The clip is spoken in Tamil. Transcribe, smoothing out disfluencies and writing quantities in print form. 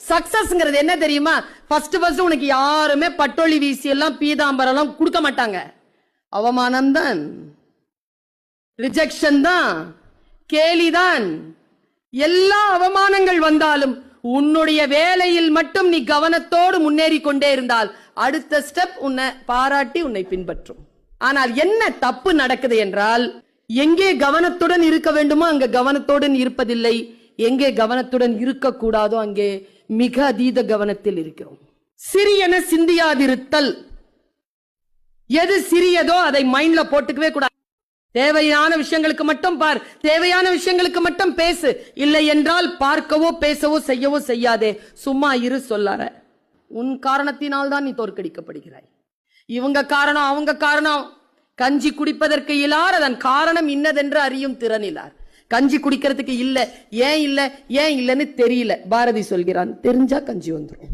சக்சஸ்ங்கிறது என்ன தெரியுமா? ஃபர்ஸ்ட் உனக்கு யாருமே பட்டொளி வீசி எல்லாம் பீதாம்பரம் எல்லாம் கொடுக்க மாட்டாங்க. அவமானம் தான், ரிஜெக்ஷன் தான், கேலிதான். எல்லா அவமானங்கள் வந்தாலும் உன்னுடைய வேலையில் மட்டும் நீ கவனத்தோடு முன்னேறி கொண்டே இருந்தால் அடுத்த ஸ்டெப் உன்னை பாராட்டி உன்னை பின்பற்றும். ஆனால் என்ன தப்பு நடக்குது என்றால், எங்கே கவனத்துடன் இருக்க வேண்டுமோ அங்க கவனத்துடன் இருப்பதில்லை, எங்கே கவனத்துடன் இருக்கக்கூடாதோ அங்கே மிக அதீத கவனத்தில் இருக்கிறோம். சிறியன சிந்தியாதிருத்தல். எது சிறியதோ அதை மைண்ட்ல போட்டுக்கவே கூடாது. தேவையான விஷயங்களுக்கு மட்டும் பார், தேவையான விஷயங்களுக்கு மட்டும் பேசு. இல்லை என்றால் பார்க்கவோ பேசவோ செய்யவோ செய்யாதே. சும்மா இரு. சொல்லார உன் காரணத்தினால் தான் நீ தோற்கடிக்கப்படுகிறாய். இவங்க காரணம், அவங்க காரணம். கஞ்சி குடிப்பதற்கு இல்லார், அதன் காரணம் இன்னதென்று அறியும் திறனிலார். கஞ்சி குடிக்கிறதுக்கு இல்ல, ஏன் இல்ல, ஏன் இல்லன்னு தெரியல. பாரதி சொல்கிறான், தெரிஞ்சா கஞ்சி வந்துடும்.